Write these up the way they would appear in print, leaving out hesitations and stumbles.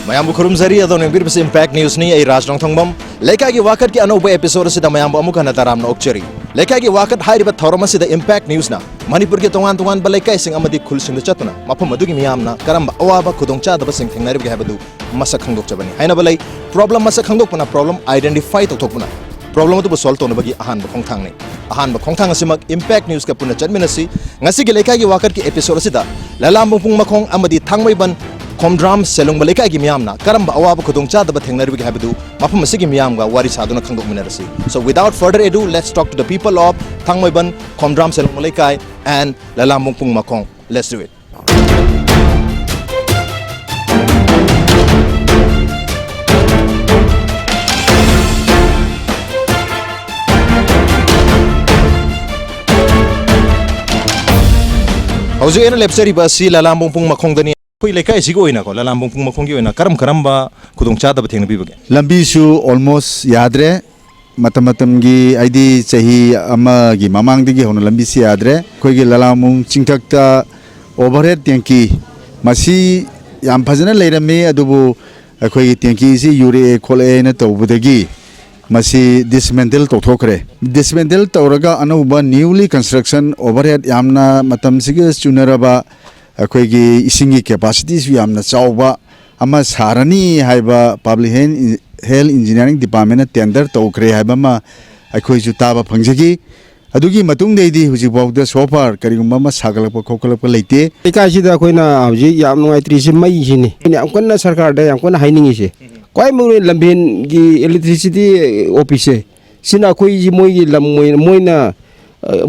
Mayam Kurumzari adon Birbis Impact News ni ay Rajnong Thongbam Leka gi wakat ki ano ba episode sida mayam amuka na taram na okcheri Leka gi wakat hairi ba thorama sida Impact News na Manipur ki tongan balay kay sing amadi khul sing chatuna mapam madu gi miyam na karamba awaba khudong cha da sing thengnari gi habadu masak khangdok chabani haina balay problem masak khangdok pana problem identify tok thokpuna problem tu solve to na bagi ahan ba khongthang ni ahan ba khongthang asimak Impact News ka puna chatminasi ngasi gi leka gi wakat ki episode sida lalambung pung makhong amadi thangmai ban Komdram selung balika gi miyamna karamba awaba khudong cha da thengnari gi habadu mafam asigi miyamga wari saduna khangdok minarasi. So without further ado, let's talk to the people of Thangmoiban, Komdram selung balika and Lalambung pung makhong. Let's do it. Hauju ena lepsari basi Lalambung pung makhong dani Koi lekai sigo ina ko Lalambung pung makhong gi ina karam ba khudong cha da thengna bi bage lambi su almost yadre matam gi aidi chahi ama gi mamang digi hono lambi si yadre koi gi Lalambung chingthak ta overhead tanki masi yam phajana leirame adubu koi gi tanki si yure khole na tawbudagi masi dismantle tothokre dismantle tawraga anuba newly construction overhead yamna matam sigi chunaraba अखोगी इसिंगी capacities भी हमने चावबा अमा सारनी हाइबा public health engineering department tender तौखरे हाइबा मा अखोई जु ताबा फंगजगी अदुगी मतुंग देदी हुजि बाउद सोफार करिगुम्बा मा सागलप खोखलप लेते इकासिदा अखोइना हुजि याम नुंगाइत्रिसि मई सिनि याम कन्ना सरकार दा याम कन्ना हाइनिंगिसे क्वाइ मुरे लंबेन गी इलेक्ट्रिसिटी ऑफिस से सिना अखोइ जि मोइगी लम मोइना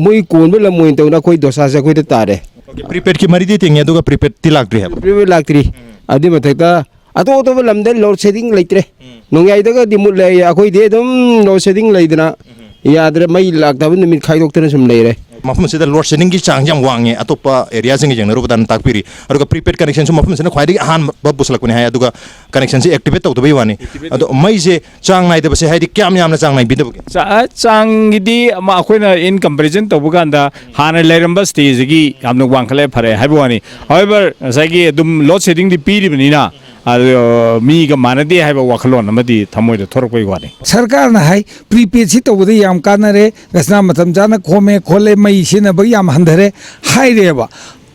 मोइ कोनबे लम मोइन तौना कोइ दोसा से कोइ तारे Prepaid ki mari di tingnya duga prepaid tilagri hai. Prepaid lagri. Adi mathakta ato to lamde load shedding leitre. Nungai daga dimut lei akoi de dum load shedding leidna. Ya adre mai lagta bin min khai doctor sum leire. Mafum sida load shedding ki chang jam wange atopa area sing jeng naru dan takpiri. Aduga prepaid connection sum mafum sida khwai han babuslak kun hai aduga connection si activate tau bai wani. Ado mai je chang nai de base hai di kyam yam na chang nai bidab. Chang di ma akoina in comparison to buganda hana leiramba stage gi amno wangkhale phare haibwani. However sagi dum load shedding di piri bnina mi ga manade haiba wakhlon amadi thamoi de thorkoi wani. सरकार ना है prepaid सी तौबदे याम कानरे गसना मतम जाना खोमे खोले मई सिना bug याम हंधरे high रेबा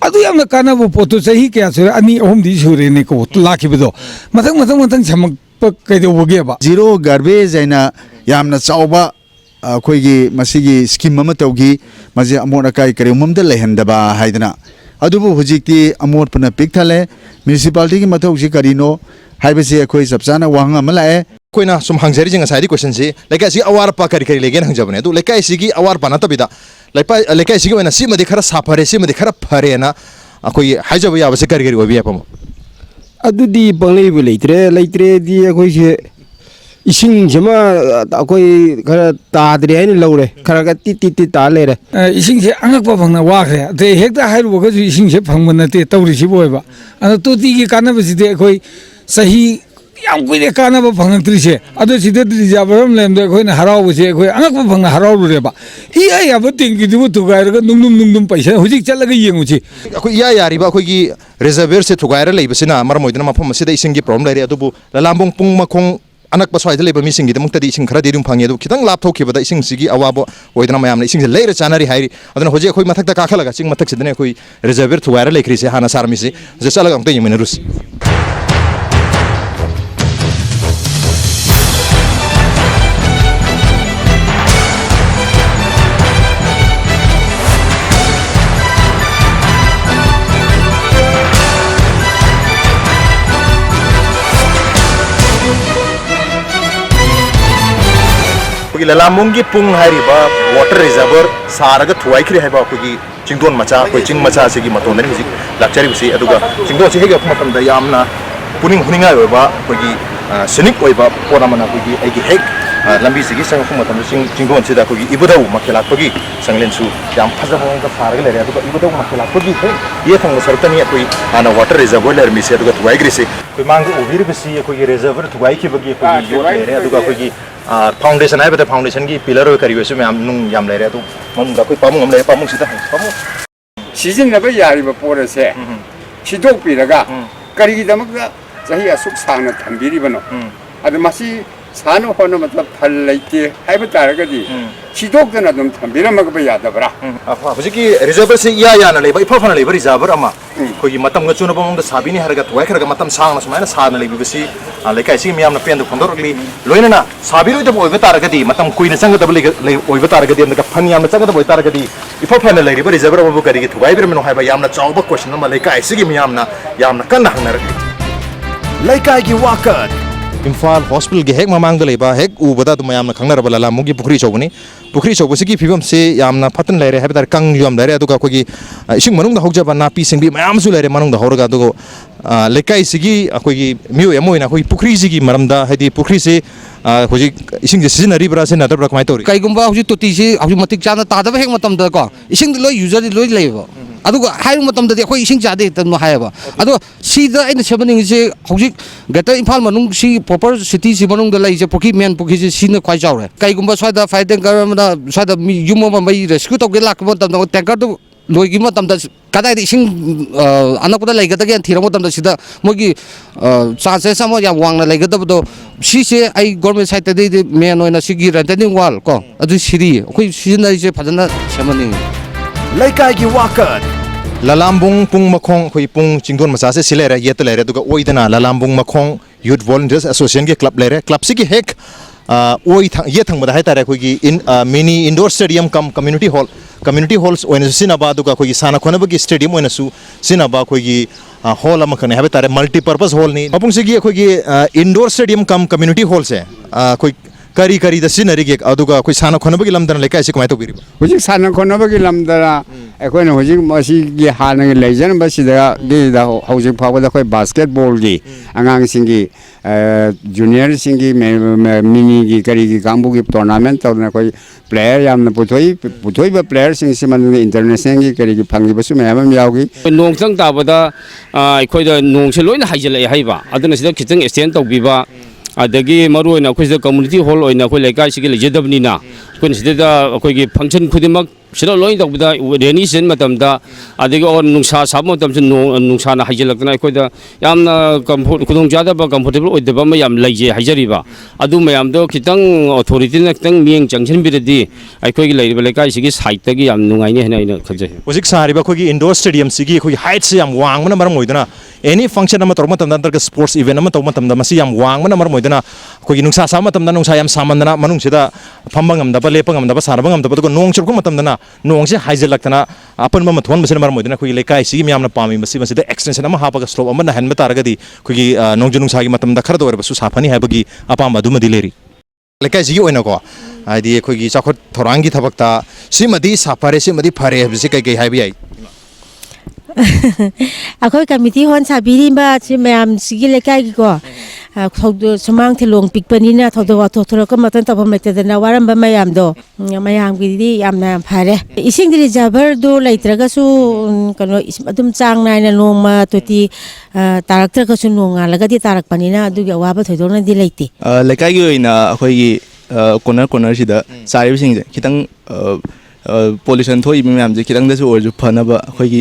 अदु याम कानबो पोतो सही क्या सुरे अनि ओम दि सुरे ने को लाखिबदो मथंग समक कैदो बगेबा जीरो गार्बेज आइना यामना चावबा अखोगी मसिगी स्कीम अमा तौगी मजे अमोर अकाई करिमम दे लेहंदबा हाइदना अदुबो हुजिकती अमोर पना पिकथले म्युनिसिपालिटी की मथौसी करिनो हाइबसे अखोई सबसाना वांग अमा लाए कोइना सुम हांगजरी जंग साइडी क्वेश्चन से लेका सी अवार पा करी लेगेन हंगजबने दु लेका सी की अवार पाना तबिदा लेका सी की सी मदि खरा साफरे सी मदि खरा फरे ना कोई हाइजब याबसे करी ओबि यापम अदुदी बंगलेबु लेत्रे दी अखोइ से इसिंग जमा अखोइ खरा तादरे हैन लौरे खरा ग ति ता लेरे इसिंग से अंगक फंगना वाखरे ते हेक्ता हाइरबो ग इसिंग से फंगबन नते तौरिसि बोयबा अन तोती की कानबसि दे अखोइ सही याम कोइ कानब फंगत्रिसे अदो सिदे रिजर्वरम लेमदे अखोइना हरावबसे अखोइ अंगक फंगना हरावरुरेबा इ आइ अब तिंगि दुबु तुगाइरग नुंगनुम पैसा हुजिक चलग येंगुछि अखोइ या यारिबा अखोइगी रिजर्वर से थुगाइर लेबसिना मरमोइदना मफम मसिदा इसिंगी प्रॉब्लम लेरे अदुबु ललामबोंग पुंग मखोंग अनक बसवाइद लेबा मिसिंगी दमुक्तदी इसिंग खरा देदुम फांगे दु खितंग लाप थोखिबदा इसिंग सिगी अवाबो ओइदना मयामना इसिंग लेरे चानारी हाइरि अदना होजे अखोइ मथकता काखलगा चिंग मथक सिदने अखोइ रिजर्वर थुगाइर लेखरिसे हाना सारमिसे जे चलगा अंते यमिनरुस Lalambung ki pung hairiba water reservoir saraga thuai khri haiba ko ki chingdon macha ko ching macha se ki maton ni hujik lakchari busi aduga chingdon se hega matam da yamna puning huninga oiba ko ki sinik oiba pora mana ko ki ai ki hek lambi se ki sang matam chingdon se da ko ki ibudau makhela ko ki sanglen su yam phaja ba ka saraga le aduga ibudau makhela ko ki ye thang sartani ko ana water reservoir le mi se aduga thuai gri se ko mang ovir bisi ko ki reservoir thuai ki bagi ko ki yo le aduga ko ki foundation है बता foundation की pillar वे करी वैसे में हम नुंग याम ले रहे तो हम का कोई पामुंग हम ले पामुंग सीधा पामुंग सीजन ना भाई यारी बपोरे से सिद्धोक पीरगा करी की दमक चाही असुक सांगना थंबिरिबनो अद मसी सानो होनो मतलब फल लेते हाइब तारगदी सिदोकदना दम थंबिरमग बे यादबरा हजिकी रिजर्वर से या ना लेबा इफा फना लेबा रिजर्वर अमा खोगी मतम ग चुना बमंग साबिनी हरगा थवाय खरगा मतम सांगना सुमायना साना लेबि बसी लेकाय सी मियामना पेंदो खंदोरगली लोइना साबिरोय दब ओइबा तारगदी मतम कुइना संगदब ले ओइबा तारगदी अमका फन यामना संगदब ओइ तारगदी इफा फना लेरिबा रिजर्वर अबु करिगे थवाय बिरमनो हाइबा यामना चावबा क्वेश्चन अमा लेकाय सिगी मियामना यामना कन्ना हंगनरगली लेकाय गी वाकत इम्फाल हॉस्पिटल के हेक ममांग लेबा हेक उबदा तो मयामना खंगनरबा लालामुगी पुखरी चौबनी पुखरी चौबसी फिवम से यामना फतन लेरे है कंग यम लेरे अदुगा कोगी इसिंग मनुंग हौजबा नापी सिंबी मयामसु लेरे मनुंग हौरगा दुगो लेकाई सिगी कोगी मियो एमोइना कोगी पुखरी सिगी मरमदा हदि पुखरी से होजी इसिंग सिजनरीब्रा से नदब्रा कमाय तोरी कईगुंबा हौजी तोती से हौजी मतिक चाना तादबा हेक मतमदा को इसिंग लोय यूजर लोय लेबा अदुगा हाय मतमदा अखोय इसिंग चादे तन हायबा अदो सीदा आइन सेबनिंग से हौजी ग्रेटर इम्फाल मनुंग सी प्रॉपर सिटी सी मनुंग द लाइजे पुखी मेन पुखी से सीन क्वाइ चावरे कईगुंबा स्वादा फाइटिंग करमदा स्वादा युम मई रेस्क्यू तौगे लाक मतमदा टैंकर तो लोगी मतमदा कदाय इसिंग अनकदा लेगदगे थिरम मतमदा सिदा मोगी चांसेस अमा या वांगना लेगदबदो सीसे आई गवर्नमेंट साइड दे मेन ओइना सिगी रेंटनिंग वाल को अदु सिरी अखोय सिजनरिसे फजना सेमनिंग लेकाई वाकत ललामबुंग पुंग मखोंग खोई पुंग चिंगदोन मसा से सिलेरे येत लेरे दुगा ओइदना ललामबुंग मखोंग यूथ वॉलंटियर्स एसोसिएशन के क्लब लेरे क्लब सिगी हेक ओइ ये थंगबदा है तारे खोगी इन मिनी इंडोर स्टेडियम कम कम्युनिटी हॉल्स ओइन सिनाबा दुगा खोगी साना खोनबगी स्टेडियम ओइन सु सिनाबा खोगी हॉल अमा खने है तारे मल्टीपर्पज हॉल नि अपुंग सिगी खोगी इंडोर स्टेडियम कम कम्युनिटी हॉल से खोई करी करी द सिनरी अदुगा कोई साना खोनबगी लमदन लेकाय से कमाय तो बिरिबा हुजिक साना खोनबगी लमदरा अखोइन हुजिक मसीगी हानगे लेजन बसिदा गे हुजिक फावदा कोई बास्केटबॉल की अंगांग सिंगी जूनियर सिंगी मिनी की करी की कांबू की टूर्नामेंट तौरना कोई प्लेयर यामना पुथोई प्लेयर सिंग से मन इंटरनेशनल की करी की फंगी बसु मैम यावगी नोंग संग ताबदा अखोइदा नोंग से लोइना हाइजले हाइबा अदुना सिदा खितंग एक्सटेंड तौबिबा अदगी मरुना अखोइदा कम्युनिटी हॉल ओइना अखोइ लेकाय सिगे लेजदबनिना अखोइन सिदा अखोइगी फंक्शन खुदिमक सिदा लोइन तौबदा रेनी सीजन मतमदा अदगी और नुंसा साब मतम से नुंसाना हाइजलकना अखोइदा यामना कंफर्ट खुदोंग जादबा कंफर्टेबल ओइदबा मयाम लैजे हाइजरिबा अदु मयामदो खितंग अथॉरिटीना खितंग मियेंग चंगसन बिरदी अखोइगी लेरिबा लेकाय सिगे साइटगी याम नुंगाइने हेना इना खजे होजिक सारिबा खोगी इंडोर स्टेडियम सिगी खोगी हाइट से याम वांगमना मरम ओइदना एनी फंक्शन अमा तोर मतम दंतर स्पोर्ट्स इवेंट अमा तोर मतम मसी याम वांगमना मरम ओइदना खोगी नुंसा सा मतम नुंसा याम सामंदना मनुंग सिदा फंबंगम दबा लेपंगम दबा सारबंगम दबा नोंग चुरको मतम दना नोंग से हाइजलक्तना अपन मम थोन बसन मरम ओइदना खोगी लेकाय सिगी मियामना पामी मसी मसिदा एक्सटेंशन अमा हापगा स्लोप अमा नहन तारगदी खोगी नोंग जुनुंसा गी मतम द खर दोरबसु साफनी हाबगी अपाम अदुमदि लेरी लेकाय सिगी ओइना को आदि खोगी चाखोट थोरांगी थबकता सिमदि साफारे सिमदि फरे हबसि कै कै हाबि आई अखोई कमिटी होन साबिरिबा से मैम सिगी लेकाई को सुमांग थिलोंग पिकपनिना थोदो थोथोरक मतन तब मेतदना वारंबा मैम दो मैम गिदी यामना फारे इसिंग रिजर्वर दो लैत्रगसु कनो अदुम चांग नायना नोंमा तोती तारक्त्रगसु नोंगा लगदी तारकपनिना अदुगी अवाबा थोदोना दि लैते लेकाई गी ओइना अखोई कोनर सिदा सारिबसिंग खितंग पोल्यूशन थोई मैम जे खितंग दसु और फनब अखोई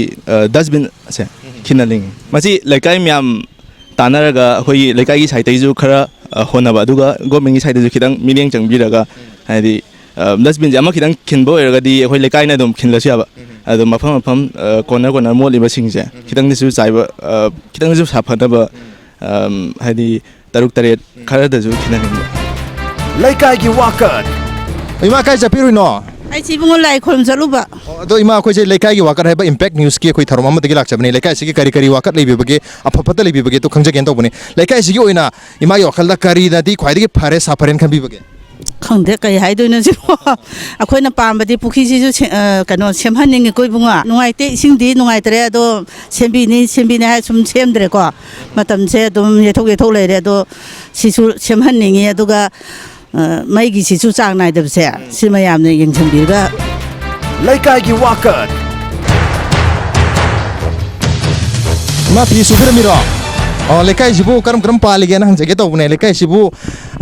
डस्टबिन से खिनलिंग मसी लेकाई मैम तानरगा अखोई लेकाई की साइतैजु खरा होनब अदुगा गवर्नमेंट की साइतैजु खितंग मिलियंग चंगबिरगा हाइदि डस्टबिन अमा खितंग खिनबो एरगदी अखोई लेकाइना दुम खिनलसु याबा अदु मफम कोनर मोलिबा सिंगजे खितंग दसु चाइबा खितंग दसु साफनब हाइदि तरुक तरेत खरा दसु खिनलिंग लेकाई की वाकत इमा काय जपिरुनो आई चिबुंग लाई खोलम चलुबा दो इमा अखोई जे लेकाई की वाकत है इम्पैक्ट न्यूज की कोई थरम अमदगी लाक्चबने लेकाई सिगी करी करी वाकत लेबिबगे अफफत लेबिबगे तो खंजगेन तौबने लेकाई सिगी ओइना इमा योखलदा करी ददी ख्वाइदगी फारे साफरेन खंबिबगे खंदे कई हाइदोइनो जिबो अखोइना पामबदी पुखिसिजु कनो सेमहनिंगे कोइबुंगा नुंगाइते इसिंगदि नुंगाइतरे अदो सेमबिने हाय सुम सेमद्रे को मतमसे दुम येथोक लेरे अदो सिसु सेमहनिंगे अदुगा मैगी सिसु चांग नाइदबसे सिमयामने यंगसंबिरगा लेकाई वाकत मा पी सुफिर मिरो लेकाई सिबु करम पालिगे ना हंजगे तौबने लेकाई सिबु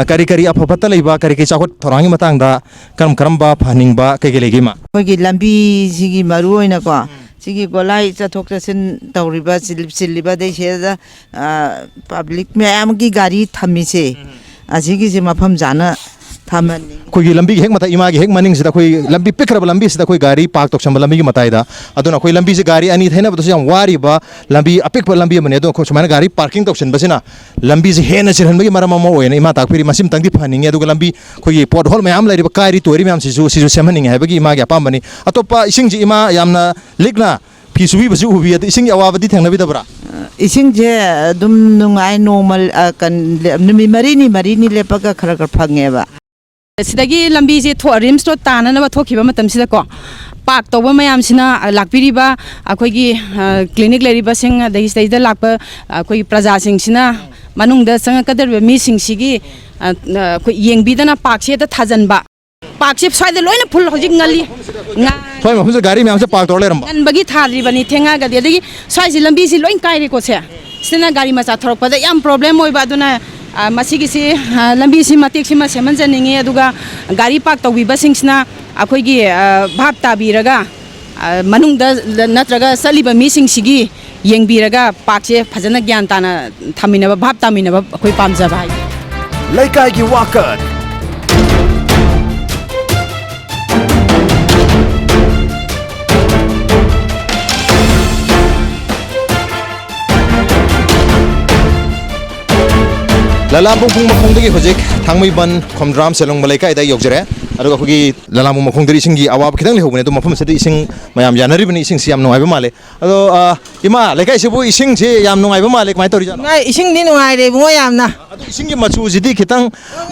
करी करी अफफत लेबा करी कई चाखोट थोरांगी मतंगदा करम बा फनिंगबा कई लेगे मा कोई लंबी सिगी मरु होइना को सिगी गोलाई चथोक चसिन तौरिबा सिलिबा दैसेदा पब्लिक मैम की गाड़ी थमिसे असिगी से मफम जाना थमनी कोई लंबी हेक मता इमा हेक मनिंग से कोई लंबी पिकर लंबी से कोई गाड़ी पार्क तक लंबी की मताइदा अदुना कोई लंबी से गाड़ी अनी थैना बतो हम वारीबा लंबी अपिक लंबी मने दो सुमायना गाड़ी पार्किंग तौसन बसिना लंबी से हेन चिरहनबगी मरम अमा ओयना इमा ताकपिरी मसिम तंगदी फनिंगे अदुगा लंबी कोई पोट होल मयाम लैरिबा कारि तोरी मयाम सिजु सेमहनिंग हैबगी इमा गे अपामबनी अतोपा इसिंग जी इमा यामना लिकना फिसुबी बसु हुबी इसिंग अवाबदी थंगनबिदबरा इसिंग जे दुम नुंगाई नॉर्मल कन नमी मरीनी लेपगा खरा खर फंगेबा सिदगी लंबी से रिम्स तो ताननबा थोखिबा मतम सिदा पार्क तौबा मयाम सिना लाक्पिरिबा अखोगी क्लिनिक लेरिबा सिंग दही स्टेज लाक्पा अखोगी प्रजा सिंग सिना मनुंगदा संगकदर मी सिंग सिगी अखोई येंगबिदना पार्क से थाजनबा पार्क से स्वाइद लोइना फुल हजिक ngली सोय मफुस गाड़ी में हमसे पार्क तोड़ लेरम ननबगी थारिबनी थेंगा गदि अदगी स्वाइज लंबी से लोइन काइरे को से सिना गाड़ी मचा थरपदा याम प्रॉब्लम होइबा दुना मसीगी से लंबी से मतेक से सेमन जनिंगे अदुगा गाड़ी पार्क तौबिबसिंगसिना अखोगी भाब ताबीरगा मनुंगदा नत्रगा सलिबा मिसिंगसिगी येंगबीरगा पार्क से फजना ज्ञान ताना थमिनबा भाब तामिनबा अखोई पामजबा हाय लेकाई की वाकत ललामपुंग पुंग मखोंदगी होजिक थांगमैबन खोमद्राम सेलोंग मलाइकाइदा योगजरे अदुगा खुगी ललामपुंग मखोंदरी सिंगी अवाब खिदंग लेहोबने तो मफम सेदि इसिंग मयाम यानरिबनि इसिंग सियाम नोंगाइबा माले अदो इमा लेकाइसेबु इसिंग से याम नोंगाइबा माले कमाय तौरि जानो ngai ising ni nuai re bungo yamna अदो इसिंग मचु जिदि खितंग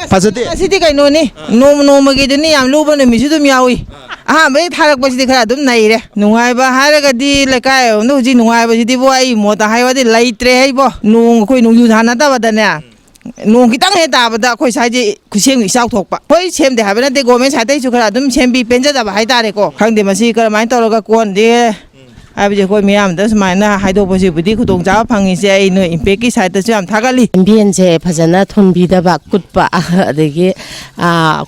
फजदे asidi kai no ni no magi de ni yam luba no mi su dum yawi aha bai tharak ba sidi khara dum nai re nuai ba hara ga di lekai no ji nuai ba sidi bo ai mo ta hai wa di laitre hai bo nung khoi nung yu thana ta ba da ne nung kitang he ta ba da khoi sai ji khuseng wi sauk thok pa khoi sem de ha ba na de government sai dai su khara dum sem bi penja da ba hai ta re ko khang de ma si kar mai to ga kon de ai bi khoi miyam da smai na hai do bo si budi khudong ja phangi se ai no impact ki sai ta su am thagali ambien je phajana thonbidaba kutpa adagi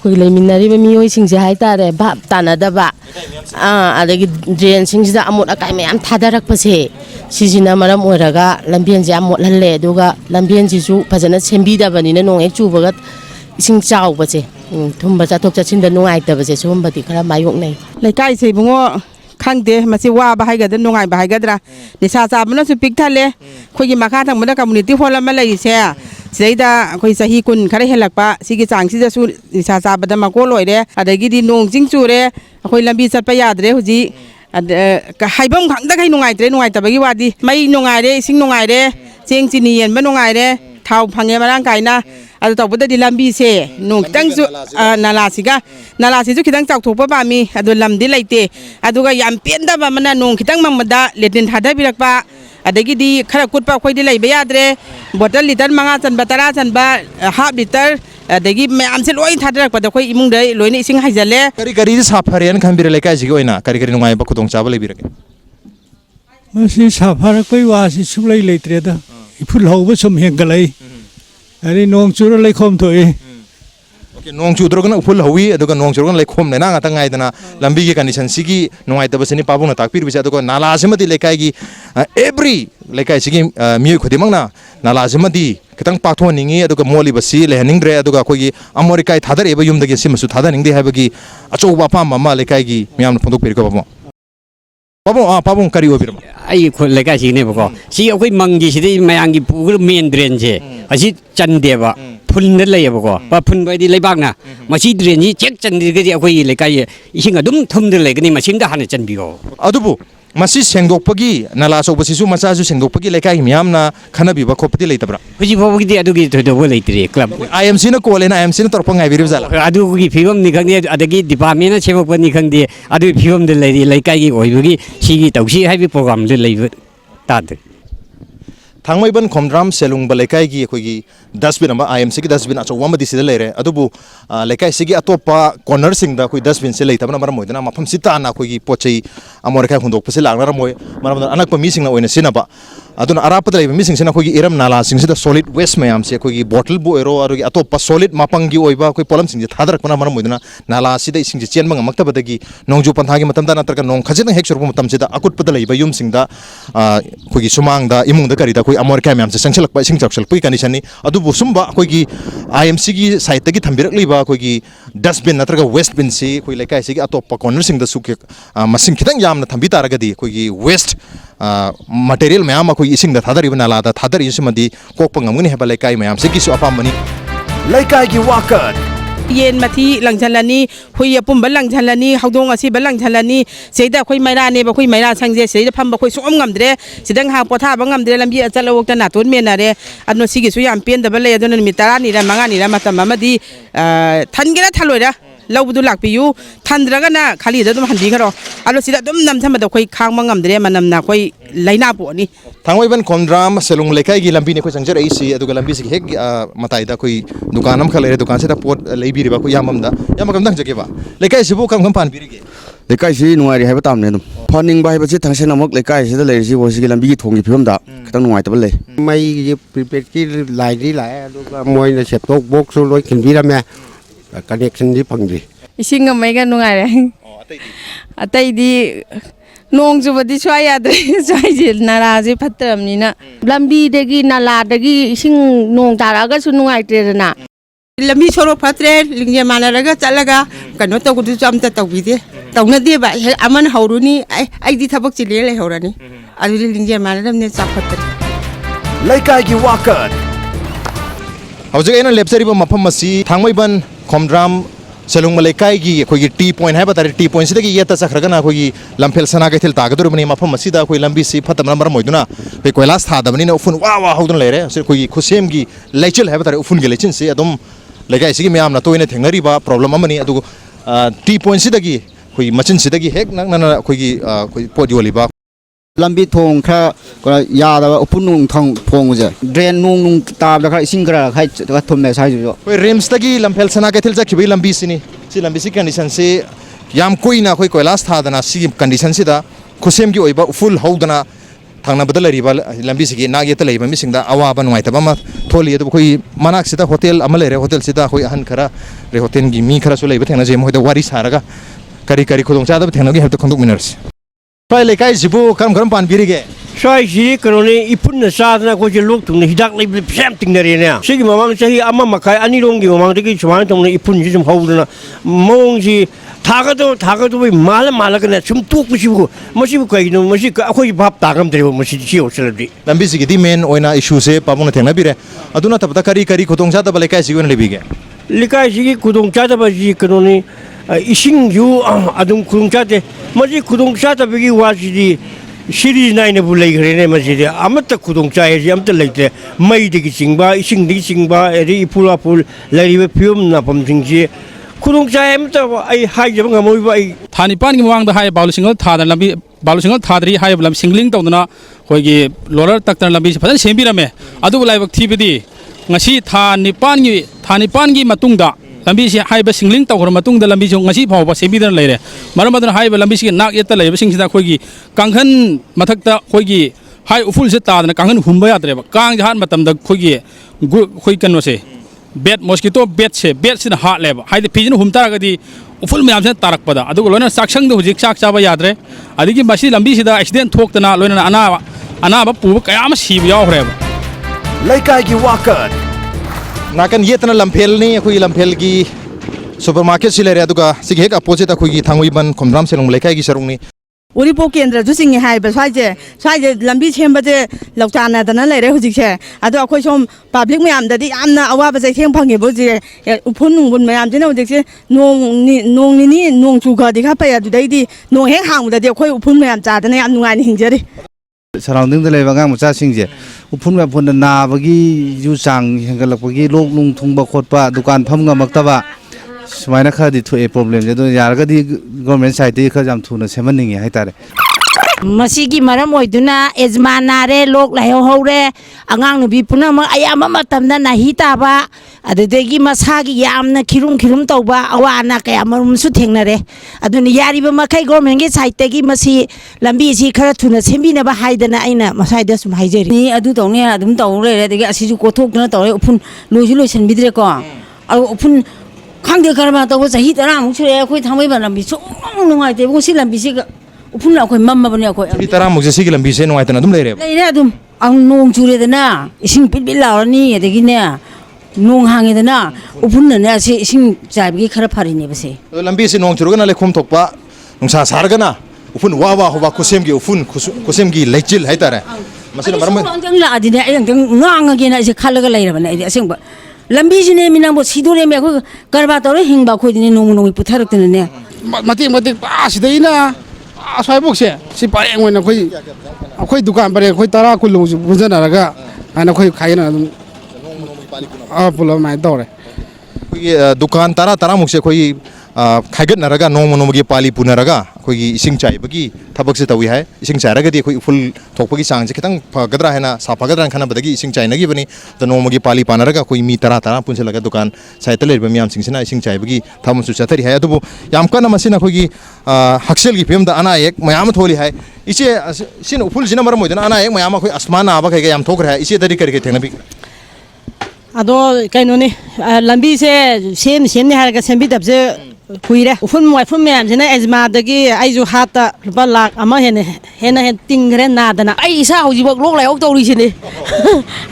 khoi leiminari ba miyoi singje haitare bab tanadaba adagi drain singsida amot akai mayam thadarak pase sijina maram oraga lambien je amot lalle duga lambien ji su phajana sembidabani na nong ek chubaga ising chau bache thumba chathok chachin da nungai ta bache sumbati khara mayok nei lekai se bungo khangde masi wa ba haiga den nongai ba haiga dra nisa cha bana su pik thale khogi makha thang bana community hall ma lai se seida khoi sahi kun khare helakpa sigi chang si da su nisa cha bada ma ko loi re adagi di nong jing chu re khoi lambi chat pa yadre huji haibam khangda kai nongai tre nongai ta bagi wadi mai nongai re sing nongai re cheng chini yen ba nongai re thau phange marang kaina adu tawbada di lambi se nong tang su nala si ju khidang chak thokpa ba mi adu lamdi laite aduga yam penda ba mana nong khidang mangmada letin thada birakpa adagi di khara kutpa khoi di laiba yadre bottle liter manga chanba tara chanba half liter adagi mayam se loi thadarak pa da khoi imung dai loina ising haijale करी करी साफारेन खंबिरे लेकाइ जिगि ओइना करी करी नुंगाइ बा खुदों चाबा लेबिरके मसी साफारक्पै वासि सुलै लेत्रेदा इफुल हौबा सम हेंगलै अरे नोंग चुर लेखोम थोइ okay नोंग चुद्रोगन उफुल हौई अदुगा नोंग चुरगन लेखोम नेना ngata ngaidana lambi gi condition sigi nungai tabasini pabuna takpir bisa aduga nala simati lekai gi every lekai sigi mi khudimangna nala simati kitang pathon ningi aduga moli basi lehaning dre aduga khoi amorikai thadar eba yum dagi simasu thadar ningdi habagi acho ba pam mama lekai gi miam phondok periko babo pabong kari obirma ai khol lekai sini bako si akoi mangi sidi mayangi pugur main drain je asi chandeba phun lei bako ba phun bai di leibakna masi drain ji check chandi gi akoi lekai ising adum thum de legani masing da hana chanbiyo adubu masi sengdokpagi nala sobasisu masasu sengdokpagi lekai miamna khanabi ba khopati leitabra huji bogi di adugi thodo bo leitri club IMC na kolena IMC na torpa ngai biribzala adugi phibam ni khangni adagi department na chebok ni khangdi adu phibam de leiri lekai gi oibugi sigi tausi haibi program le leibu tad थांमैबन खोमद्राम सेलुंग बलेकाई की अखोगी dustbin अमा IMC की dustbin अचो वम दिसिदा लेरे अदुबु लेकाई सिगी अतोपा corner सिंग दा कोई dustbin से लेतबना मरम मोइदना मफम सिता ना कोई पोचै अमोरखाय हुंदोक पसे लागना रमोय मरम अनक पमी सिंग ना ओइना सिनाबा aduna arapata leba mi singsina khoi iram nala singsida solid waste mayam se khoi bottle bu ero aru atop solid mapangi oiba khoi polam singje thadarak pana maram moiduna nala sida singje chenma ngamakta badagi nongju panthagi matamda natraka nong khajina hek surbu matam sida akut pada leba yum singda khoi sumangda imungda karida khoi amor ka mayam se sangchalak pa sing chakchal pui condition ni adu bu sumba khoi IMC gi site gi thambirak liba khoi dustbin natraga waste bin se khoi lekai se gi atop corner singda suk masing khitang yamna thambi taragadi khoi waste material mayam khoi ising da thadari nala da thadari ismadi kokpa ngamuni heba lekai mayam se gi su apamani lekai gi wakat yen mathi langchalani hui apum balangchalani haudong asi balangchalani seida khoi maira ne ba khoi maira sangje seida pham ba khoi som ngamdre sidang ha potha ba ngamdre lambi achalawok ta natun menare adno sigi su yam pen da bale adon mi tara ni ra manga ni ra matam amadi thangena thaloira lawbudu lakpiyu thandraga na khali da dum handi kharo alo sida dum nam tham da khoi khang mangamdre manam na khoi laina po ni thangwaiban khomdram selung lekai gi lambi ne khoi changjar ai si aduga lambi si hek matai da khoi dukanam khale dukan se da pot leibi riba khoi yamam da yamakam dang jake ba lekai sibu kam kam pan birige lekai si nuai haiba tamne dum phaning bai ba si thangsen amok lekai si da le si bo si lambi gi thongi phim da kitang nuai ta le mai ji prepare ki lai ri lai aduga moi na set tok box so loi kin bi ra me connection di pangdi ising ngamai ga nungai re atai di nong ju badi swai adre swai je nara je phatram ni na lambi dagi nala dagi ising nong taraga su nungai te na lambi choro phatre lingje manaraga chalaga kano to gudu cham ta tawbi de tawna de ba aman hauruni ai di thabak chile le haurani adu lingje manaram ne chapatre lekai gi wakat hauja ena lepsari ba mafam masi thangmaiban khomdram selung malaikai gi khoi gi t point haiba tari t point sida gi yata sakhraga na khoi gi lamphel sana ga thil tagadur bani mafam masi da khoi lambi si phatam namar moiduna pe koilas tha da bani na ufun wa wa haudun lere se khoi gi khusem gi leichel haiba tari ufun gi lechin si adum lekai si gi myam na toina thengnari ba problem amani adu t point sida gi khoi machin sida gi hek nak na khoi gi khoi podioli ba lambi thong kha ko ya da upun nung thong phong je drain nung ta da kha ising kra khai ka thom me sai jo khoi rims tagi lamphel sana ga thil ja khibai lambi sini si lambi si condition se yam koina khoi koilas tha dana si condition si da khusem gi oiba full haudana thangna badal riba lambi si gi na ge ta leiba mi singda awa ba nuai ta ba ma tholi adu khoi manak sida hotel amale re hotel sida khoi ahan khara re hotel gi mi khara su leiba thengna je moi da wari saraga kari kari khudong cha da thengna gi hebta khonduk minars pai lekai jibu kam kam pan birige sai si krone ipun na sa na ko je lok tung hidak lai phem ting na re na sigi mamang sahi amma makai ani rong gi mamang de gi chwan tong na ipun ji jum hau na mong ji thaga do mala kana sum tuk bu si bu masi bu kai no masi ka khoi bab ta gam de masi ji o seldi lambi si gi di men oina issue se pamuna thengna bire aduna tabta kari kari khudong cha da lekai si gon lebige likai si khudong cha da ba ji krone ising yu adum khudong cha de maji khudong cha da bi wa ji siri nai na bu lai gre ne maji de amata khudong cha ye amta lai te mai de gi singba ising de singba eri pula pul lai be pyum na pam sing ji khudong cha amta ai hai je nga moi ba ai thani pan gi mawang da hai balu single tha da lambi balu single thadri hai lam singling tawduna khoi gi lolar tak tan lambi phajan sembi rame adu lai bak thibidi ngasi thani pan gi matungda lambi si haiba singling tawgor matung da lambi jong ngasi phawba sebidan leire maram madan haiba lambi si nak yeta leiba sing sida khoi gi kanghan mathak ta khoi gi hai uful se ta na kanghan humba yatre ba kang jahan matam da khoi gi khoi kanno se bet mosquito bet sin ha leba hai de pijin hum tara ga di uful mayam se tarak pada adu loina saksang da hujik sak chaba yadre adigi basi lambi sida accident thok tana loina ana ba pu kayam si yaw hreba lekai gi wakat nakan yetna lamphel ni khoi lamphel gi supermarket silere aduga sig hek opposite khoi gi thangui ban khomram selung lekai gi sarung ni उरीपो केंद्र जो सिंह है स्वाइजे लंबी सेमबजे लौचाना दना लेरे हुजिसे अदो अखोय सोम public मयाम ददि यामना अवाब जैथें fungi बोजे उफुन नुंगुन मयाम जिना हुजिसे नोंग निनी नोंग चुगा दिखा पे अदुदैदि नोंग हें हांगददि अखोय उफुन मयाम चादना याम नुंगानि हिंजरि सराउंडिंग द लेबा गांग मचा सिंजे उफुन मा फोन नाबगी यु चांग हेंगलपगी लोक नुंग थुंबा खोटपा दुकान फमगा मक्तबा सुमायना खदी थो ए प्रॉब्लम जे दो यारगदी गवर्नमेंट साइड दि खजाम थुना सेमनिंगे हाइतारे मसीगी मरम ओइदुना एजमानारे लोक लायो हौरे आंगांग नुबी पुनम आयामा मतमना नाहि ताबा ꯑꯗꯨꯗꯒꯤ ꯃꯁꯥꯒꯤ ꯌꯥꯝꯅ ꯈꯤꯔꯨꯝ ꯇꯧꯕ ꯑꯋꯥ ꯑꯅꯥ ꯀꯌꯥ ꯃꯔꯨꯝꯁꯨ ꯊꯦꯡꯅꯔꯦ ꯑꯗꯨꯅ ꯌꯥꯔꯤꯕ ꯃꯈꯩ ꯒꯣꯔꯃꯦꯟꯒꯤ ꯁꯥꯏꯠꯇꯒꯤ ꯃꯁꯤ ꯂꯝꯕꯤꯁꯤ ꯈꯔ ꯊꯨꯅ ꯁꯦꯝꯕꯤꯅꯕ ꯍꯥꯏꯗꯅ ꯑꯩꯅ ꯃꯁꯥꯏꯗ ꯁꯨꯝ ꯍꯥꯏꯖꯔꯤ ꯑꯗꯨ ꯇꯧꯅꯤ ꯑꯗꯨꯝ ꯇꯧ ꯂꯩꯔꯦ ꯑꯗꯒꯤ ꯑꯁꯤꯁꯨ ꯀꯣꯊꯣꯛꯇꯅ ꯇꯧꯔꯦ ꯎꯐꯨꯟ ꯂꯣꯏꯁꯨ ꯂꯣꯏꯁꯟꯕꯤꯗ꯭ꯔꯦꯀꯣ ꯑꯗꯨ ꯎꯐꯨꯟ ꯈꯪꯗꯦ ꯀꯔꯝꯕ ꯇꯧꯕ ꯆꯍꯤ 10 ꯁꯨꯔꯦ ꯑꯩꯈꯣꯏ ꯊꯥꯡꯃꯩꯕꯟ ꯂꯝꯕꯤ ꯁꯨꯡꯅꯨꯡ ꯅꯨꯡꯉꯥꯏꯇꯦꯕ ꯁꯤ ꯂꯝꯕꯤꯁꯤꯒ ꯎꯐꯨꯟ ꯑꯩꯈꯣꯏ ꯃꯝꯃꯕꯅꯦ ꯑꯩꯈꯣꯏ ꯆꯍꯤ 10 ꯁꯤꯒꯤ ꯂꯝꯕꯤꯁꯦ ꯅꯨꯡꯉꯥꯏꯇꯅ ꯑꯗꯨꯝ ꯂꯩꯔꯦꯕ ꯂꯩꯔꯦ ꯑꯗꯨꯝ ꯅꯣꯡ ꯆꯨꯔꯦꯗꯅ ꯏꯁꯤꯡ ꯄꯤꯠ ꯂꯥꯎꯔꯅꯤ ꯑꯗꯒꯤꯅꯦ ꯅꯣꯡ ꯍꯥꯡꯉꯦꯗꯅ ꯎꯐꯨꯟꯅꯅꯦ ꯁꯤ ꯏꯁꯤꯡ ꯆꯥꯏꯕꯒꯤ ꯈꯔ ꯐꯔꯤꯅꯦꯕꯁꯦ ꯂꯝꯕꯤꯁꯦ ꯅꯣꯡ ꯆꯨꯔꯒꯅ ꯂꯩꯈꯣꯝ ꯊꯣꯛꯄ ꯅꯨꯡꯁꯥ ꯁꯥꯔꯒꯅ ꯎꯐꯨꯟ ꯋꯥ ꯍꯧꯕ ꯈꯨꯁꯦꯝꯒꯤ ꯎꯐꯨꯟ ꯈꯨꯁꯦꯝꯒꯤ ꯂꯩꯆꯤꯜ ꯍꯥꯏꯇꯥꯔꯦ ꯃꯁꯤꯅ ꯃꯔꯝ ꯑꯃꯇꯪ ꯂꯥꯛꯑꯗꯤꯅꯦ ꯑꯩ ꯑꯃꯇꯪ ꯉꯥꯡꯉꯒꯦꯅ ꯑꯩꯁꯦ ꯈꯜꯂꯒ ꯂꯩꯔꯕꯅꯦ ꯑꯩꯗꯤ ꯑꯁꯦꯡꯕ ꯂꯝꯕꯤꯁꯤꯅꯦ ꯃꯤꯅꯪꯕꯨ ꯁꯤꯗꯣꯔꯦꯃꯦ ꯑꯩꯈꯣꯏ ꯀꯔꯕꯥꯔ ꯇꯧꯔ ꯍꯤꯡꯕ ꯑꯩꯈꯣꯏꯗꯤꯅꯦ ꯅꯣꯡꯃꯒꯤ ꯄꯨꯊꯔꯛꯇꯅꯅꯦ ꯃꯇꯦꯛ ꯁꯤꯗꯩꯅ ꯑꯁ꯭ꯋꯥꯏꯕꯣꯛꯁꯦ ꯁꯤ ꯄꯔꯦꯡ ꯑꯣꯏꯅ ꯑꯩꯈꯣꯏ ꯗꯨꯀꯥꯟ ꯄꯔꯦꯡ ꯑꯩꯈꯣꯏ 10 ꯀꯨꯟ ꯂꯧꯁꯨ ꯄꯨꯟꯖꯟꯅꯔꯒ ꯍꯥꯏꯅ ꯑꯩꯈꯣꯏ ꯈꯥꯏꯅ ꯑꯗꯨꯝ ꯄꯨꯜꯂꯞ ꯑꯗꯨꯃꯥꯏꯅ ꯇꯧꯔꯦ ꯑꯩꯈꯣꯏꯒꯤ ꯗꯨꯀꯥꯟ 10 ꯃꯨꯛꯁꯦ ꯑꯩꯈꯣꯏꯒꯤ ꯈꯥꯏꯒꯠꯅꯔꯒ ꯅꯣꯡꯃꯒꯤ ꯄꯥꯂꯤ ꯄꯨꯅꯔꯒ ꯑꯩꯈꯣꯏꯒꯤ ꯏꯁꯤꯡ ꯆꯥꯏꯕꯒꯤ ꯊꯕꯛꯁꯦ ꯇꯧꯏ ꯍꯥꯏ ꯏꯁꯤꯡ ꯆꯥꯏꯔꯒꯗꯤ ꯑꯩꯈꯣꯏ ꯎꯐꯨꯜ ꯊꯣꯛꯄꯒꯤ ꯆꯥꯡꯁꯦ ꯈꯤꯇꯪ ꯐꯒꯗ꯭ꯔꯥ ꯍꯥꯏꯅ ꯁꯥꯐꯒꯗ꯭ꯔꯥ ꯍꯥꯏꯅ ꯈꯟꯅꯕꯗꯒꯤ ꯏꯁꯤꯡ ꯆꯥꯏꯅꯈꯤꯕꯅꯤ ꯑꯗꯣ ꯅꯣꯡꯃꯒꯤ ꯄꯥꯂꯤ ꯄꯥꯅꯔꯒ ꯑꯩꯈꯣꯏ ꯃꯤ 10 ꯄꯨꯟꯁꯤꯜꯂꯒ ꯗꯨꯀꯥꯟ ꯁꯥꯏꯠꯇ ꯂꯩꯔꯤꯕ ꯃꯤꯌꯥꯝꯁꯤꯡꯁꯤꯅ ꯏꯁꯤꯡ ꯆꯥꯏꯕꯒꯤ ꯊꯕꯛꯁꯨ ꯆꯠꯊꯔꯤ ꯍꯥꯏ ꯑꯗꯨꯕꯨ ꯌꯥꯝ ꯀꯟꯅ ꯃꯁꯤꯅ ꯑꯩꯈꯣꯏꯒꯤ ꯍꯛꯁꯦꯜꯒꯤ ꯐꯤꯕꯝꯗ ꯑꯅꯥ ꯑꯌꯦꯛ ꯃꯌꯥꯝ ꯑꯃ ꯊꯣꯛꯂꯤ ꯍꯥꯏ ꯏꯆꯦ ꯁꯤꯅ ꯎꯐꯨꯜꯁꯤꯅ ꯃꯔꯝ ꯑꯣꯏꯗꯨꯅ ꯑꯅꯥ ꯑꯌꯦꯛ ꯃꯌꯥꯝ ꯑꯩꯈꯣꯏ ꯑꯁꯃꯥ ꯅꯥꯕ ꯀꯩꯀꯩ ꯌꯥꯝ ꯊꯣꯛꯈ꯭ꯔꯦ ꯍꯥꯏ ꯏꯆꯦꯗꯗꯤ ꯀꯔꯤ ꯊꯦꯡꯅꯕꯤ ꯑꯗꯣ ꯀꯩꯅꯣꯅꯤ ꯂꯝꯕꯤꯁꯦ ꯁꯦꯝꯅꯤ ꯍꯥꯏꯔꯒ ꯁꯦꯝꯕꯤꯗꯕꯁꯦ ꯀꯨꯏꯔꯦ ꯎꯐꯨꯟ ꯋꯥꯏꯐꯨꯟ ꯃꯌꯥꯝꯁꯤꯅ ꯑꯦꯖꯃꯥꯗꯒꯤ ꯑꯩꯁꯨ ꯍꯥꯠꯇ ꯂꯨꯄꯥ ꯂꯥꯛ ꯑꯃ ꯍꯦꯟꯅ ꯇꯤꯡꯈ꯭ರೆ ꯅꯥꯗꯅ ꯑꯩ ꯏꯁꯥ ꯍꯧꯖꯤꯛꯐꯥꯎ ꯂꯣꯛ ꯂꯥꯏꯍꯧ ꯇꯧꯔꯤꯁꯤꯅꯦ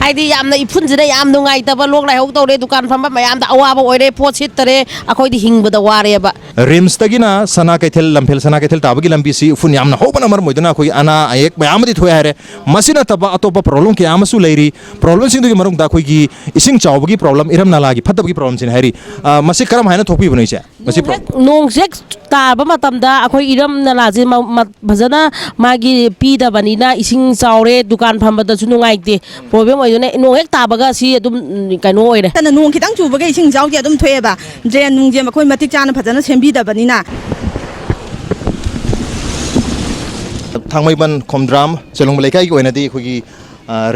ꯍꯥꯏꯗꯤ ꯌꯥꯝꯅ ꯏꯐꯨꯟꯁꯤꯅ ꯌꯥꯝ ꯅꯨꯡꯉꯥꯏꯇꯕ ꯂꯣꯛ ꯂꯥꯏꯍꯧ ꯇꯧꯔꯦ ꯗꯨꯀꯥꯟ ꯐꯝꯕ ꯃꯌꯥꯝꯗ ꯑꯋꯥꯕ ꯑꯣꯏꯔꯦ ꯄꯣꯠ ꯁꯤꯠꯇꯔꯦ ꯑꯩꯈꯣꯏꯗꯤ ꯍꯤꯡꯕꯗ ꯋꯥꯔꯦꯕ ꯔꯤꯝꯁꯇꯒꯤꯅ ꯁꯅꯥ ꯀꯩꯊꯦꯜ ꯂꯝꯐꯦꯜ ꯁꯅꯥ ꯀꯩꯊꯦꯜ ꯇꯥꯕꯒꯤ ꯂꯝꯕꯤꯁꯤ ꯎꯐꯨꯟ ꯌꯥꯝꯅ ꯍꯧꯕꯅ ꯃꯔꯝ ꯑꯣꯏꯗꯨꯅ ꯑꯩꯈꯣꯏꯒꯤ ꯑꯅꯥ ꯑꯌꯦꯛ ꯃꯌꯥꯝ ꯑꯃꯗꯤ ꯊꯣꯛꯑꯦ ꯍꯥꯏꯔꯦ ꯃꯁꯤ ꯅꯠꯇꯕ ꯑꯇꯣꯞꯄ ꯄ꯭ꯔꯣꯕ꯭ꯂꯦꯝ ꯀꯌꯥ ꯑꯃꯁꯨ ꯂꯩꯔꯤ ꯄ꯭ꯔꯣꯕ꯭ꯂꯦꯝꯁꯤꯡꯗꯨꯒꯤ ꯃꯅꯨꯡꯗ ꯑꯩꯈꯣꯏꯒꯤ ꯏꯁꯤꯡ ꯆꯥꯎꯕꯒꯤ ꯄ꯭ꯔꯣꯕ꯭ꯂꯦꯝ ꯏꯔꯝ ꯅꯂꯥꯒꯤ ꯐꯠꯇꯕꯒꯤ ꯄ꯭ꯔꯣꯕ꯭ꯂꯦꯝꯁꯤꯅ ꯍꯥꯏꯔꯤ ꯃꯁꯤ ꯀꯔꯝ ꯍꯥꯏꯅ ꯊꯣꯛꯄꯤꯕꯅꯣ ꯏꯆꯦ ꯃꯁꯤ ꯅꯣꯡꯁꯦ ꯇꯥꯕ ꯃꯇꯝꯗ ꯑꯩꯈꯣꯏ ꯏꯔꯝ ꯅꯂꯥꯁꯦ ꯐꯖꯅ ꯃꯥꯒꯤ ꯄꯤꯗꯕꯅꯤꯅ ꯏꯁꯤꯡ ꯆꯥꯎꯔꯦ ꯗꯨꯀꯥꯟ ꯐꯝꯕꯗꯁꯨ ꯅꯨꯡꯉꯥꯏꯇꯦ ꯄ꯭ꯔꯣꯕ꯭ꯂꯦꯝ ꯑꯣꯏꯗꯨꯅ ꯅꯣꯡ ꯍꯦꯛ ꯇꯥꯕꯒ ꯁꯤ ꯑꯗꯨꯝ ꯀꯩꯅꯣ ꯑꯣꯏꯔꯦ ꯅꯣꯡ ꯈꯤꯇꯪ ꯆꯨꯕꯒ ꯏꯁꯤꯡ ꯏꯆꯥꯎꯗꯤ ꯑꯗꯨꯝ ꯊꯣꯛꯑꯦꯕ ꯗ꯭ꯔꯦꯟ ꯅꯨꯡꯁꯦ ꯑꯩꯈꯣꯏ ꯃꯇꯤꯛ ꯆꯥꯅ ꯐꯖꯅ ꯁꯦꯝꯕꯤꯗꯕꯅꯤꯅ ꯊꯥꯡꯃꯩꯕꯟ ꯈꯣꯝꯗ꯭ꯔꯥꯝ ꯆꯦꯂꯣꯡꯕ ꯂꯩꯀꯥꯏꯒꯤ ꯑꯣꯏꯅꯗꯤ ꯑꯩꯈꯣꯏꯒꯤ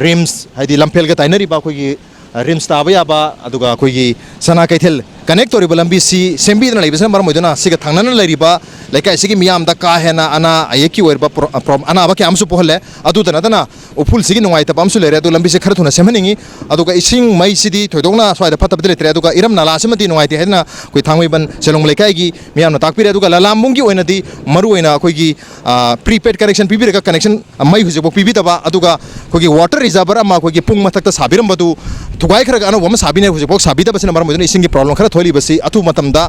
ꯔꯤꯝꯁ ꯍꯥꯏꯗꯤ ꯂꯝꯐꯦꯜꯒ ꯇꯥꯏꯅꯔꯤꯕ ꯑꯩꯈꯣꯏꯒꯤ ꯔꯤꯝꯁ ꯇꯥꯕ ꯌꯥꯕ ꯑꯗꯨꯒ ꯑꯩꯈꯣꯏꯒꯤ ꯁꯅꯥ ꯀꯩꯊꯦꯜ ꯀꯅꯦꯛ ꯇꯧꯔꯤꯕ ꯂꯝꯕꯤꯁꯤ ꯁꯦꯝꯕꯤꯗꯅ ꯂꯩꯕꯁꯤꯅ ꯃꯔꯝ ꯑꯣꯏꯗꯨꯅ ꯁꯤꯒ ꯊꯪꯅꯅ ꯂꯩꯔꯤꯕ ꯂꯩꯀꯥꯏꯁꯤꯒꯤ ꯃꯤꯌꯥꯝꯗ ꯀꯥ ꯍꯦꯟꯅ ꯑꯅꯥ ꯑꯌꯦꯛꯀꯤ ꯑꯣꯏꯕ ꯑꯅꯥꯕ ꯀꯌꯥ ꯑꯃꯁꯨ ꯄꯣꯛꯍꯜꯂꯦ ꯑꯗꯨꯇ ꯅꯠꯇꯅ ꯎꯐꯨꯜꯁꯤꯒꯤ ꯅꯨꯡꯉꯥꯏꯇꯕ ꯑꯃꯁꯨ ꯂꯩꯔꯦ ꯑꯗꯨ ꯂꯝꯕꯤꯁꯦ ꯈꯔ ꯊꯨꯅ ꯁꯦꯝꯍꯟꯅꯤꯡꯉꯤ ꯑꯗꯨꯒ ꯏꯁꯤꯡ ꯃꯩꯁꯤꯗꯤ ꯊꯣꯏꯗꯣꯛꯅ ꯁ꯭ꯋꯥꯏꯗ ꯐꯠꯇꯕꯗꯤ ꯂꯩꯇ꯭ꯔꯦ ꯑꯗꯨꯒ ꯏꯔꯝ ꯅꯂꯥꯁꯤꯃꯗꯤ ꯅꯨꯡꯉꯥꯏꯇꯦ ꯍꯥꯏꯗꯅ ꯑꯩꯈꯣꯏ ꯊꯥꯡꯃꯩꯕꯟ ꯆꯦꯂꯣꯡ ꯂꯩꯀꯥꯏꯒꯤ ꯃꯤꯌꯥꯝꯅ ꯇꯥꯛꯄꯤꯔꯦ ꯑꯗꯨꯒ ꯂꯂꯥꯝꯕꯨꯡꯒꯤ ꯑꯣꯏꯅꯗꯤ ꯃꯔꯨꯑꯣꯏꯅ ꯑꯩꯈꯣꯏꯒꯤ ꯄ꯭ꯔꯤꯄꯦꯗ ꯀꯅꯦꯛꯁꯟ ꯄꯤꯕꯤꯔꯒ ꯀꯅꯦꯛꯁꯟ ꯃꯩ ꯍꯧꯖꯤꯛꯐꯥꯎ ꯄꯤꯕꯤꯗꯕ ꯑꯗꯨꯒ ꯑꯩꯈꯣꯏꯒꯤ ꯋꯥꯇꯔ ꯔꯤꯖꯔꯚꯔ ꯑꯃ ꯑꯩꯈꯣꯏꯒꯤ ꯄꯨꯡ ꯃꯊꯛꯇ ꯁꯥꯕꯤꯔꯝꯕꯗꯨ ꯊꯨꯒꯥꯏꯈ꯭ꯔꯒ ꯑꯅꯧꯕ ꯑꯃ ꯁꯥꯕꯤꯅꯦ ꯍꯧꯖꯤꯛꯐꯥꯎ ꯁꯥꯕꯤꯗꯕꯁꯤꯅ ꯃꯔꯝ ꯑꯣꯏꯗꯨꯅ ꯏꯁꯤꯡꯒꯤ ꯄ꯭ꯔꯣꯕ꯭ꯂꯦꯝ ꯈꯔ ꯊꯣꯛꯂꯤꯕꯁꯤ ꯑꯊꯨꯕ ꯃꯇꯝꯗ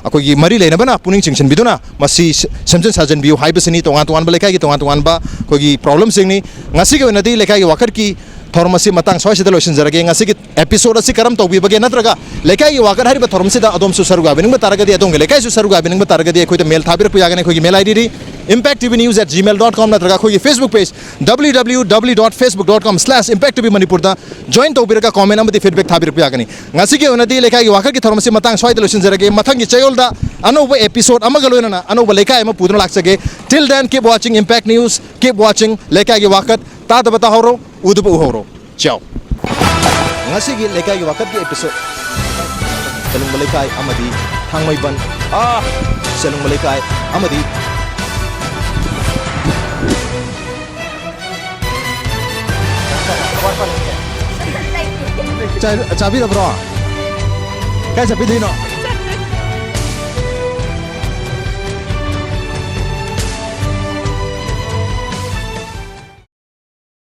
ꯑꯩꯈꯣꯏꯒꯤ ꯃꯔꯤ ꯂꯩꯅꯕꯅ ꯄꯨꯛꯅꯤꯡ ꯆꯤꯡꯁꯤꯟꯕꯤꯗꯨꯅ ꯃꯁꯤ ꯁꯦꯝꯖꯤꯟ ꯁꯥꯖꯤꯟꯕꯤꯌꯨ ꯍꯥꯏꯕꯁꯤꯅꯤ ꯇꯣꯉꯥꯟ ꯇꯣꯉꯥꯟꯕ ꯂꯩꯀꯥꯏꯒꯤ ꯇꯣꯉꯥꯟ ꯇꯣꯉꯥꯟꯕ ꯑꯩꯈꯣꯏꯒꯤ ꯄ꯭ꯔꯣꯕ꯭ꯂꯦꯝꯁꯤꯡꯅꯤ ꯉꯁꯤꯒꯤ ꯑꯣꯏꯅꯗꯤ ꯂꯩꯀꯥꯏꯒꯤ ꯋꯥꯀꯠꯀꯤ ꯊꯧꯔꯝ ꯑꯁꯤ ꯃꯇꯥꯡ ꯁ꯭ꯋꯥꯏꯁꯤꯗ ꯂꯣꯏꯁꯤꯟꯖꯔꯒꯦ ꯉꯁꯤꯒꯤ एपिसोड असी करम तौबीबगे नत्रगा लेकाई वाकर हरिबा थोरमसिदा अदोमसु सरुगा बिनिंग तारगदि अदोंगे लेकाइसु सरुगा बिनिंग तारगदि अखोइदा मेल थाबिरप यागने अखोइगी मेल आईडी impacttvnews@gmail.com नत्रगा अखोइगी फेसबुक पेज www.facebook.com/impacttvmanipur दा जॉइन तौबिरगा कमेंट अमदि फीडबैक थाबिरप यागने ngasiगी ओनदि लेकाई वाकर की थोरमसि मतंग स्वाइदा लोसिनजरगे मथंगी चयोलदा अनोबा एपिसोड अमगा लोइनना अनोबा लेकाई अमा पुदुन लाक्सगे till then keep watching Impact news keep watching लेकाई वाकर तादबा ताहरो उदबा उहरो ciao ngasi lekai wakat ki episode selung melekai amadi thangmaiban selung melekai amadi chabi bro kai chabi dino